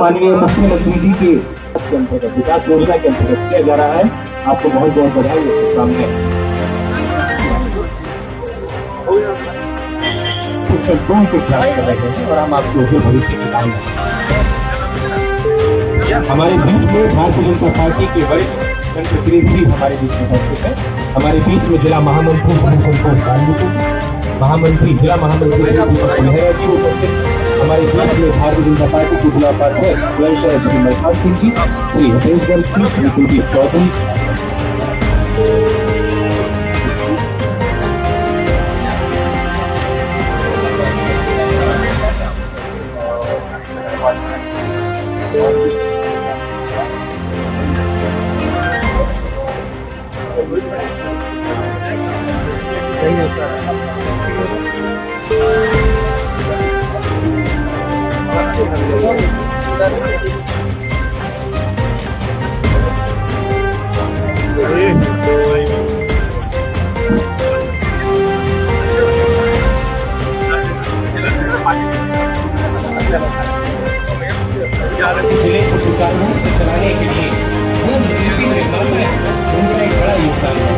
माननीय मुख्यमंत्री जी के अंतर्गत विकास योजना के अंतर्गत किया जा रहा है। आपको बहुत बहुत बधाई और शुभकामनाएं। संतों को प्राप्त कर रहे हैं और हम आपके उज्जवल भविष्य की कामना करते हैं। हमारे बीच में भारतीय जनता पार्टी के वरिष्ठ प्रतिनिधि हमारे बीच में उपस्थित है। हमारे बीच में जिला महामंत्री श्री संतोष गांधी जी, जिला महामंत्री श्री दीपक कुल्हेरा जी उपस्थित। हमारे बीच में भारतीय जनता पार्टी के जिला उपाध्यक्ष श्री मलकान सिंह जी, श्री हितेश गर्ग जी, श्री कुलदीप चौधरी। जिले को सुचारू रूप से चलाने के लिए जो नीति निर्माता है उनका एक बड़ा योगदान है।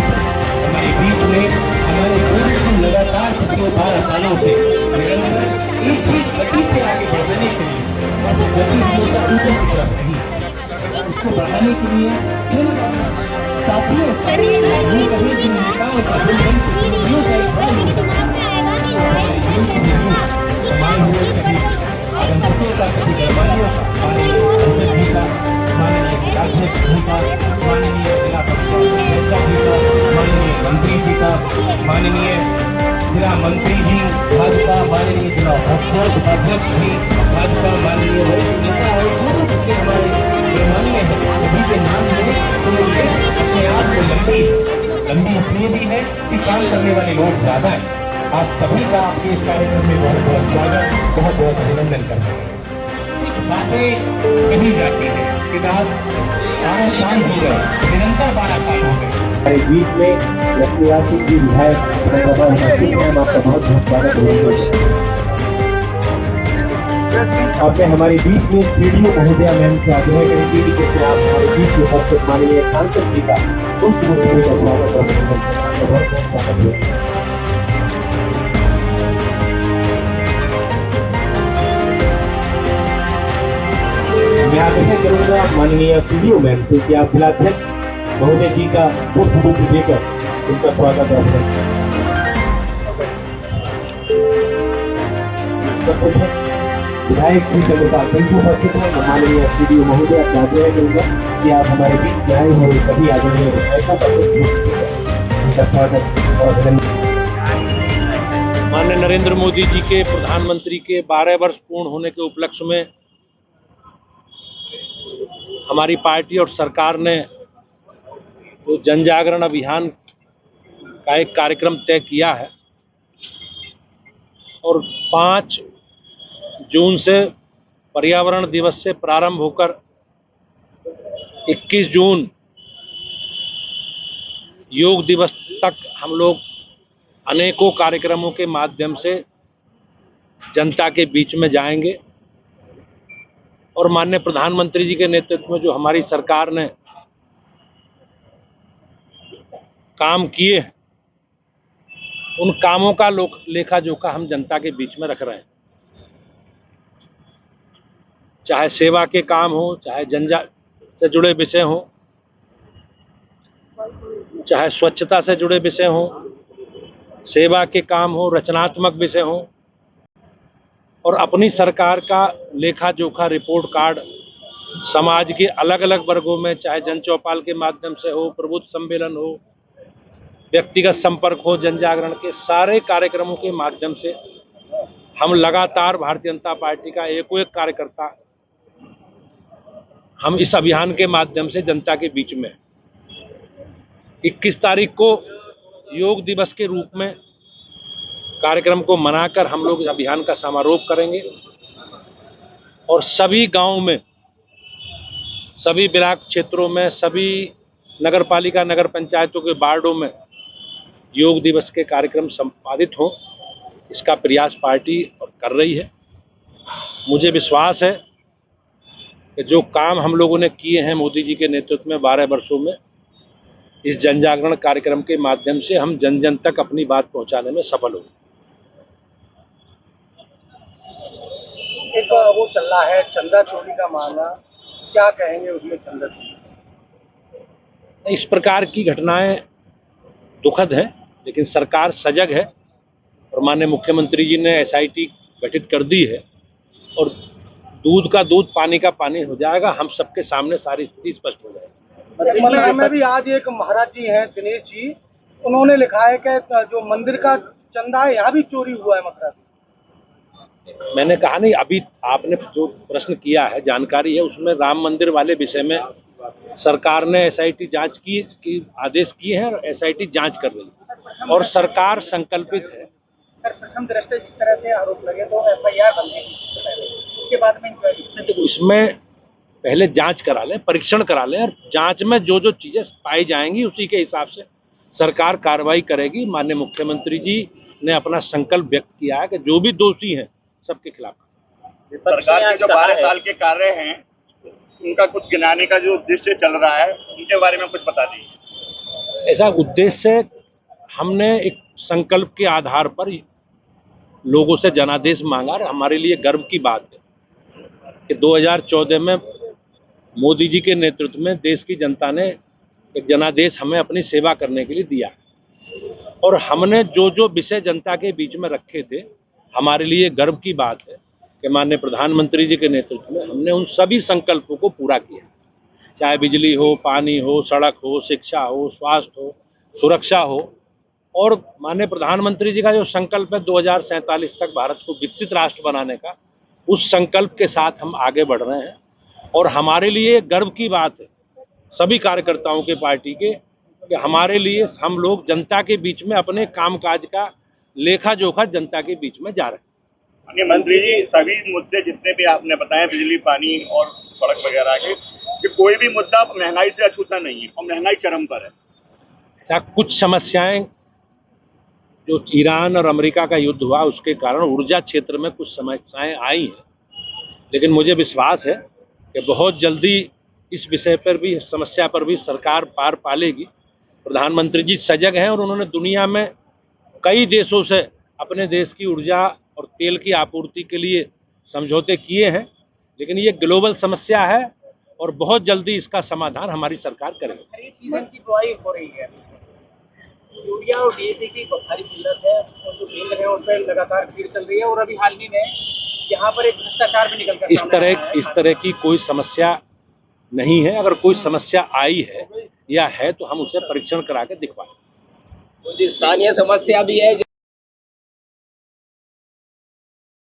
हमारे बीच में हमारे देश को लगातार पिछले 12 सालों से निरंतर एक ही गति से आगे बढ़ाने के लिए और वो गति हमेशा ऊपर की तरफ नहीं, उसको बढ़ाने के लिए जिन साथियों कभी जिन नेताओं का समाज हुए कभी आगंतुकों का, कभी दरबारियों का, माननीय संसद जी का, माननीय जिलाध्यक्ष जी का, माननीय जिला अध्यक्ष जी का, माननीय मंत्री जी का, माननीय जिला मंत्री जी भाजपा, माननीय जिला उपाध्यक्ष जी भाजपा, माननीय वरिष्ठ नेता और जो जितने हमारे माननीय हैं सभी के नाम में तो ये अपने आप में लंबी इसलिए भी है कि काम करने वाले लोग ज्यादा है। आप सभी का आपके इस कार्यक्रम में बहुत बहुत स्वागत, बहुत बहुत अभिनंदन करते हैं। कुछ बातें कही जाती हैं कि 12 साल हो गए, निरंतर 12 साल हो गए। हमारे बीच में लक्ष्मीनाथ सिंह जी विधायक आपका बहुत बहुत स्वागत है। आपने हमारे बीच में पीडीओ महोदया मैम से आग्रह करेंगे कि जैसे आप हमारे बीच में उपस्थित माननीय सांसद जी का उस का स्वागत और अभिनंदन आपका बहुत बहुत स्वागत है। मैं आग्रह करूंगा माननीय पीडीओ मैम से कि आप जिलाध्यक्ष महोदय जी का पुष्प देकर उनका स्वागत और विधायक श्री चंद्रपाल सिंह उपस्थित है। माननीय पीडीओ महोदय आपसे आग्रह करूंगा कि आप हमारे बीच में आए हुए सभी आदरणीय विधायकों का उनका स्वागत और अभिनंदन। माननीय नरेंद्र मोदी जी के प्रधानमंत्री के 12 वर्ष पूर्ण होने के उपलक्ष्य में हमारी पार्टी और सरकार ने जो जन जागरण अभियान का एक कार्यक्रम तय किया है और 5 जून से पर्यावरण दिवस से प्रारंभ होकर 21 जून योग दिवस तक हम लोग अनेकों कार्यक्रमों के माध्यम से जनता के बीच में जाएंगे और माननीय प्रधानमंत्री जी के नेतृत्व में जो हमारी सरकार ने काम किए उन कामों का लेखा जोखा हम जनता के बीच में रख रहे हैं। चाहे सेवा के काम हो, चाहे जनजाति से जुड़े विषय हो, चाहे स्वच्छता से जुड़े विषय हो, सेवा के काम हो, रचनात्मक विषय हो और अपनी सरकार का लेखा जोखा रिपोर्ट कार्ड समाज के अलग अलग वर्गों में, चाहे जन चौपाल के माध्यम से हो, प्रबुद्ध सम्मेलन हो, व्यक्तिगत संपर्क हो, जन जागरण के सारे कार्यक्रमों के माध्यम से हम लगातार भारतीय जनता पार्टी का एक कार्यकर्ता हम इस अभियान के माध्यम से जनता के बीच में 21 तारीख को योग दिवस के रूप में कार्यक्रम को मनाकर हम लोग इस अभियान का समारोह करेंगे और सभी गांवों में, सभी ब्लॉक क्षेत्रों में, सभी नगर पालिका नगर पंचायतों के वार्डों में योग दिवस के कार्यक्रम संपादित हों, इसका प्रयास पार्टी कर रही है। मुझे विश्वास है कि जो काम हम लोगों ने किए हैं मोदी जी के नेतृत्व में 12 वर्षों में, इस जन जागरण कार्यक्रम के माध्यम से हम जन जन तक अपनी बात पहुंचाने में सफल हुए। एक वो चल रहा है चंदा चोरी का मामला, क्या कहेंगे उसमें चंदा चोरी? इस प्रकार की घटनाएं दुखद है, लेकिन सरकार सजग है और माननीय मुख्यमंत्री जी ने एसआईटी गठित कर दी है और दूध का दूध पानी का पानी हो जाएगा। हम सबके सामने सारी स्थिति स्पष्ट हो जाएगी। मंदिर में भी आज एक महाराज जी हैं दिनेश जी, उन्होंने लिखा है कि जो मंदिर का चंदा है यहाँ भी चोरी हुआ है मथुरा। मैंने कहा नहीं, अभी आपने जो प्रश्न किया है जानकारी है, उसमें राम मंदिर वाले विषय में सरकार ने एसआईटी जांच की आदेश किए हैं और एसआईटी जांच कर रही है और सरकार संकल्पित है। प्रथम दृष्टया जिस तरह से आरोप लगे तो एफआईआर बन गई, उसके बाद में इंक्वायरी। तो इसमें पहले जांच करा लें, परीक्षण करा लें और जांच में जो जो चीजें पाई जाएंगी उसी के हिसाब से सरकार कार्रवाई करेगी। माननीय मुख्यमंत्री जी ने अपना संकल्प व्यक्त किया है कि जो भी दोषी हैं सबके खिलाफ। सरकार के जो 12 साल के कार्य हैं उनका कुछ गिनाने का जो उद्देश्य चल रहा है, उनके बारे में कुछ बता दीजिए। ऐसा उद्देश्य, हमने एक संकल्प के आधार पर लोगों से जनादेश मांगा और हमारे लिए गर्व की बात है कि 2014 में मोदी जी के नेतृत्व में देश की जनता ने एक जनादेश हमें अपनी सेवा करने के लिए दिया और हमने जो जो विषय जनता के बीच में रखे थे, हमारे लिए गर्व की बात है कि माननीय प्रधानमंत्री जी के नेतृत्व में हमने उन सभी संकल्पों को पूरा किया। चाहे बिजली हो, पानी हो, सड़क हो, शिक्षा हो, स्वास्थ्य हो, सुरक्षा हो, और माननीय प्रधानमंत्री जी का जो संकल्प है 2047 तक भारत को विकसित राष्ट्र बनाने का, उस संकल्प के साथ हम आगे बढ़ रहे हैं और हमारे लिए गर्व की बात है सभी कार्यकर्ताओं के पार्टी के कि हमारे लिए हम लोग जनता के बीच में अपने कामकाज का लेखा जोखा जनता के बीच में जा रहे हैं। माननीय मंत्री जी, सभी मुद्दे जितने भी आपने बताए, बिजली, पानी और सड़क वगैरह के, कि कोई भी मुद्दा महंगाई से अछूता नहीं है और महंगाई चरम पर है। ऐसा कुछ समस्याएं जो ईरान और अमेरिका का युद्ध हुआ उसके कारण ऊर्जा क्षेत्र में कुछ समस्याएं आई हैं, लेकिन मुझे विश्वास है कि बहुत जल्दी इस विषय पर भी, समस्या पर भी सरकार पार पालेगी। प्रधानमंत्री जी सजग हैं और उन्होंने दुनिया में कई देशों से अपने देश की ऊर्जा और तेल की आपूर्ति के लिए समझौते किए हैं, लेकिन ये ग्लोबल समस्या है और बहुत जल्दी इसका समाधान हमारी सरकार करेगी। सीजन की बुआई हो रही है, यूरिया और डीएपी की भारी किल्लत है और जो केंद्र है उन पर लगातार भीड़ चल रही है और अभी हाल ही में यहाँ पर एक भ्रष्टाचार भी निकल कर इस तरह की कोई समस्या नहीं है। अगर कोई समस्या आई है या है तो हम उसे परीक्षण करा के दिखवाएं। स्थानीय समस्या भी है।